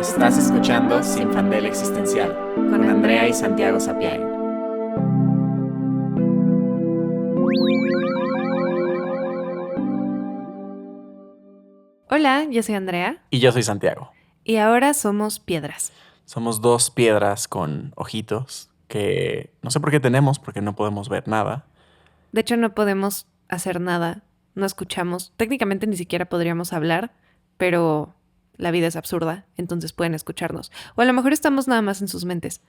Estás escuchando Sin Fandel Existencial con Andrea y Santiago Sapiain. Hola, yo soy Andrea. Y yo soy Santiago. Y ahora somos piedras. Somos dos piedras con ojitos que no sé por qué tenemos, porque no podemos ver nada. De hecho, no podemos hacer nada, no escuchamos. Técnicamente ni siquiera podríamos hablar, pero la vida es absurda, entonces pueden escucharnos. O a lo mejor estamos nada más en sus mentes.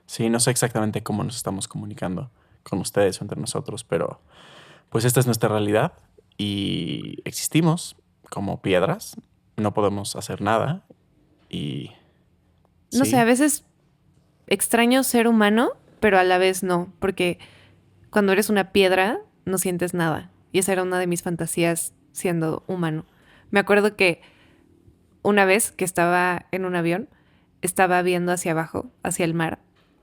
Sí, no sé exactamente cómo nos estamos comunicando con ustedes o entre nosotros, pero pues esta es nuestra realidad y existimos como piedras. No podemos hacer nada y No sé, a sí, veces extraño ser humano, pero a la vez no, porque cuando eres una piedra no sientes nada. Y esa era una de mis fantasías siendo humano. Me acuerdo que una vez que estaba en un avión, estaba viendo hacia abajo, hacia el mar,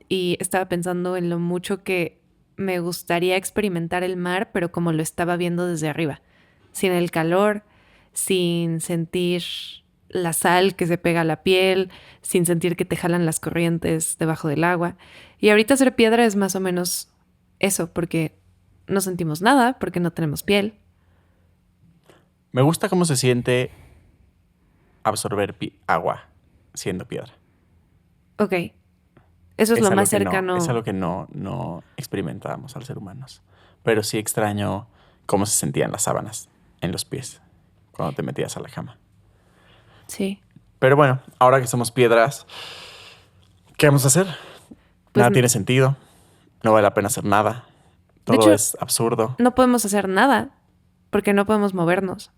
y estaba pensando en lo mucho que me gustaría experimentar el mar, pero como lo estaba viendo desde arriba, sin el calor, sin sentir la sal que se pega a la piel, sin sentir que te jalan las corrientes debajo del agua. Y ahorita ser piedra es más o menos eso, porque no sentimos nada, porque no tenemos piel. me gusta cómo se siente absorber agua siendo piedra. Ok, eso es lo más Es cercano. algo que no experimentábamos al ser humanos. Pero sí extraño cómo se sentían las sábanas en los pies cuando te metías a la cama. Sí, Pero bueno, ahora que somos piedras, ¿qué vamos a hacer? pues Nada tiene sentido, no vale la pena hacer nada, de todo hecho, es absurdo. no podemos hacer nada porque no podemos movernos.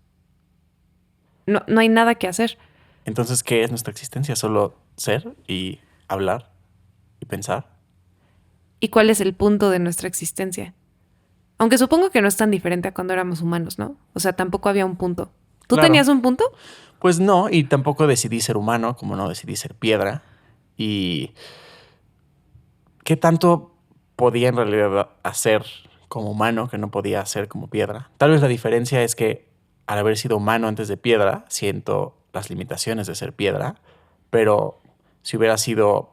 No, no hay nada que hacer. Entonces, ¿qué es nuestra existencia? Solo ser y hablar y pensar. ¿Y cuál es el punto de nuestra existencia? Aunque supongo que no es tan diferente a cuando éramos humanos, ¿no? O sea, tampoco había un punto. ¿Tú Claro, tenías un punto? pues no, y tampoco decidí ser humano, como no decidí ser piedra. Y ¿qué tanto podía en realidad hacer como humano que no podía hacer como piedra? Tal vez la diferencia es que al haber sido humano antes de piedra, siento las limitaciones de ser piedra, pero si hubiera sido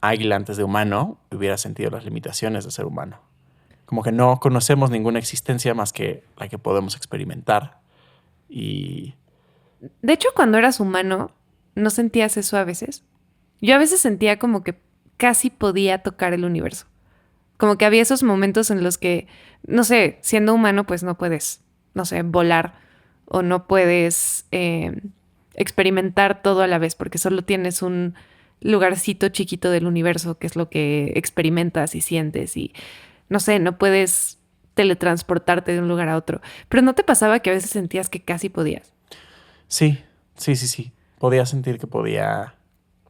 águila antes de humano, hubiera sentido las limitaciones de ser humano. Como que no conocemos ninguna existencia más que la que podemos experimentar. Y De hecho, cuando eras humano, ¿no sentías eso a veces? Yo a veces sentía como que casi podía tocar el universo. Como que había esos momentos en los que, no sé, siendo humano, pues no puedes, no sé, volar o no puedes experimentar todo a la vez, porque solo tienes un lugarcito chiquito del universo, que es lo que experimentas y sientes y, no sé, no puedes teletransportarte de un lugar a otro. Pero ¿no te pasaba que a veces sentías que casi podías? sí, sí. Podía sentir que podía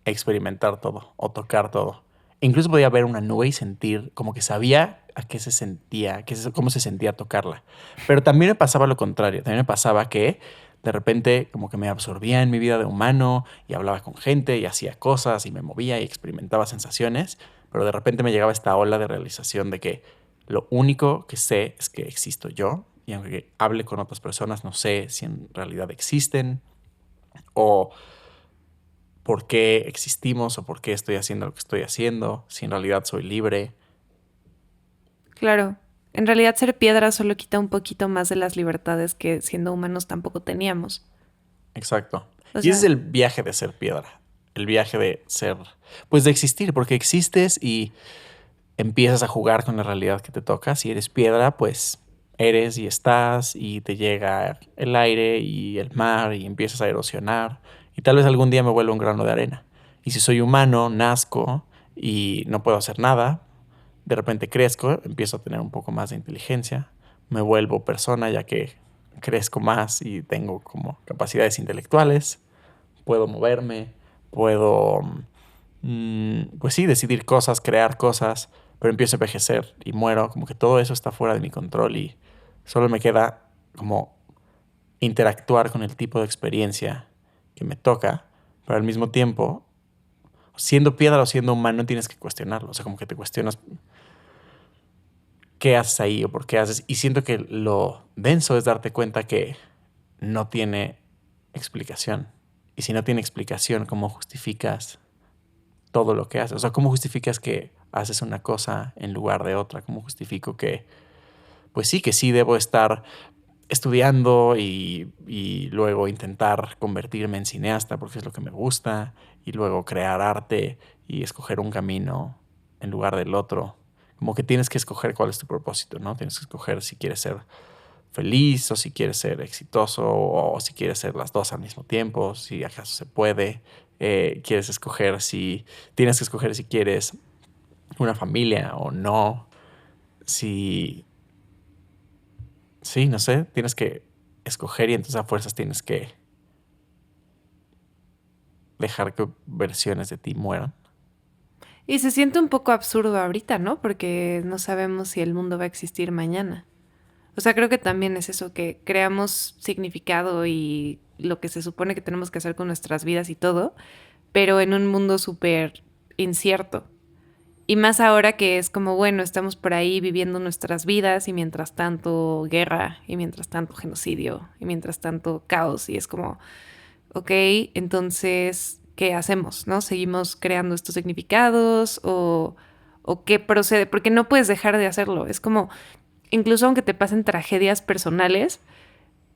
experimentar todo o tocar todo. Incluso podía ver una nube y sentir como que sabía a qué se sentía, cómo se sentía tocarla. Pero también me pasaba lo contrario. También me pasaba que de repente como que me absorbía en mi vida de humano y hablaba con gente y hacía cosas y me movía y experimentaba sensaciones. Pero de repente me llegaba esta ola de realización de que lo único que sé es que existo yo. Y aunque hable con otras personas, no sé si en realidad existen o por qué existimos o por qué estoy haciendo lo que estoy haciendo, si en realidad soy libre. Claro, en realidad ser piedra solo quita un poquito más de las libertades que siendo humanos tampoco teníamos. Exacto. O Y ese es sea, el viaje de ser piedra, el viaje de ser, pues de existir, porque existes y empiezas a jugar con la realidad que te toca. Si eres piedra, pues eres y estás y te llega el aire y el mar y empiezas a erosionar y tal vez algún día me vuelva un grano de arena. Y si soy humano, nazco y no puedo hacer nada, de repente crezco, empiezo a tener un poco más de inteligencia, me vuelvo persona ya que crezco más y tengo como capacidades intelectuales, puedo moverme, puedo, pues sí, decidir cosas, crear cosas, pero empiezo a envejecer y muero, como que todo eso está fuera de mi control y solo me queda como interactuar con el tipo de experiencia que me toca, pero al mismo tiempo, siendo piedra o siendo humano, tienes que cuestionarlo, o sea, como que te cuestionas qué haces ahí o por qué haces, y siento que lo denso es darte cuenta que no tiene explicación Y si no tiene explicación, ¿cómo justificas todo lo que haces? O sea, ¿cómo justificas que haces una cosa en lugar de otra? ¿Cómo justifico que, pues sí, que sí debo estar estudiando y luego intentar convertirme en cineasta porque es lo que me gusta, y luego crear arte y escoger un camino en lugar del otro? Como que tienes que escoger cuál es tu propósito, ¿no? Tienes que escoger si quieres ser feliz o si quieres ser exitoso o si quieres ser las dos al mismo tiempo, si acaso se puede. Quieres escoger si tienes que escoger si quieres una familia o no. Si sí, no sé, tienes que escoger y entonces a fuerzas tienes que dejar que versiones de ti mueran. Y se siente un poco absurdo ahorita, ¿no? Porque no sabemos si el mundo va a existir mañana. O sea, creo que también es eso, que creamos significado y lo que se supone que tenemos que hacer con nuestras vidas y todo, pero en un mundo súper incierto. Y más ahora que es como, bueno, estamos por ahí viviendo nuestras vidas y mientras tanto guerra y mientras tanto genocidio y mientras tanto caos. Y es como, ok, entonces, ¿qué hacemos? ¿No? ¿Seguimos creando estos significados o qué procede? Porque no puedes dejar de hacerlo. Es como, incluso aunque te pasen tragedias personales,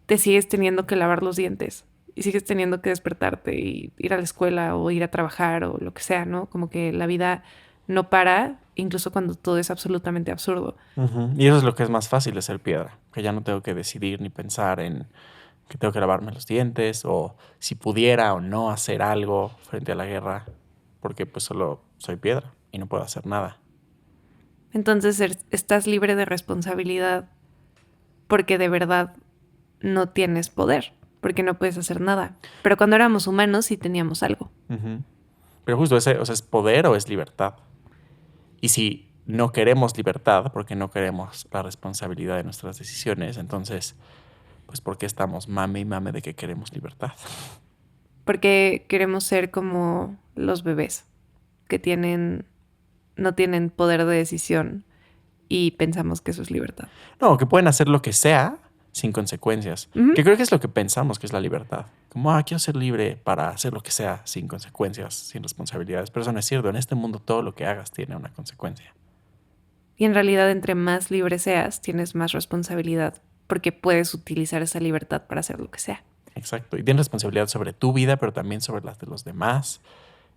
te sigues teniendo que lavar los dientes y sigues teniendo que despertarte y ir a la escuela o ir a trabajar o lo que sea, ¿no? Como que la vida no para, incluso cuando todo es absolutamente absurdo. Ujú. Y eso es lo que es más fácil de ser piedra, que ya no tengo que decidir ni pensar en que tengo que lavarme los dientes o si pudiera o no hacer algo frente a la guerra, porque pues solo soy piedra y no puedo hacer nada. Entonces estás libre de responsabilidad porque de verdad no tienes poder, porque no puedes hacer nada. Pero cuando éramos humanos sí teníamos algo. Ujú. Pero justo ese, o sea, ¿es poder o es libertad? Y si no queremos libertad, porque no queremos la responsabilidad de nuestras decisiones, entonces, pues, ¿por qué estamos mame y mame de que queremos libertad? Porque queremos ser como los bebés que no tienen poder de decisión y pensamos que eso es libertad. No, que pueden hacer lo que sea sin consecuencias. Ujú. Que creo que es lo que pensamos que es la libertad. Como, quiero ser libre para hacer lo que sea sin consecuencias, sin responsabilidades. Pero eso no es cierto. En este mundo todo lo que hagas tiene una consecuencia. Y en realidad, entre más libre seas, tienes más responsabilidad, porque puedes utilizar esa libertad para hacer lo que sea. Exacto. Y tienes responsabilidad sobre tu vida, pero también sobre las de los demás.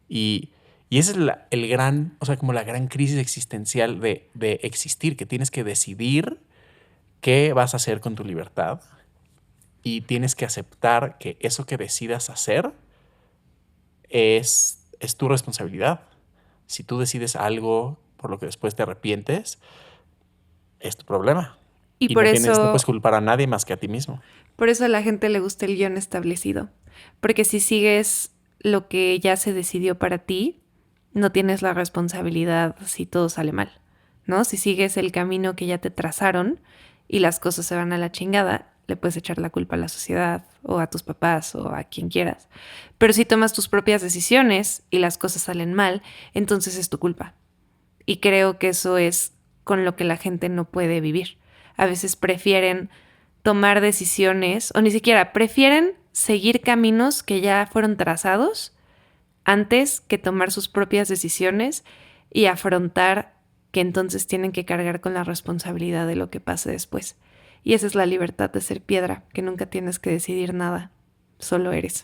Y, y ese es el gran, o sea, como la gran crisis existencial de existir, que tienes que decidir qué vas a hacer con tu libertad y tienes que aceptar que eso que decidas hacer es tu responsabilidad. Si tú decides algo por lo que después te arrepientes, es tu problema. Y Y no puedes culpar a nadie más que a ti mismo. por eso a la gente le gusta el guión establecido. Porque si sigues lo que ya se decidió para ti, no tienes la responsabilidad si todo sale mal, ¿no? Si sigues el camino que ya te trazaron y las cosas se van a la chingada, le puedes echar la culpa a la sociedad o a tus papás o a quien quieras. Pero si tomas tus propias decisiones y las cosas salen mal, entonces es tu culpa. Y creo que eso es con lo que la gente no puede vivir. A veces prefieren tomar decisiones o ni siquiera prefieren seguir caminos que ya fueron trazados antes que tomar sus propias decisiones y afrontar que entonces tienen que cargar con la responsabilidad de lo que pase después. Y esa es la libertad de ser piedra, que nunca tienes que decidir nada, solo eres.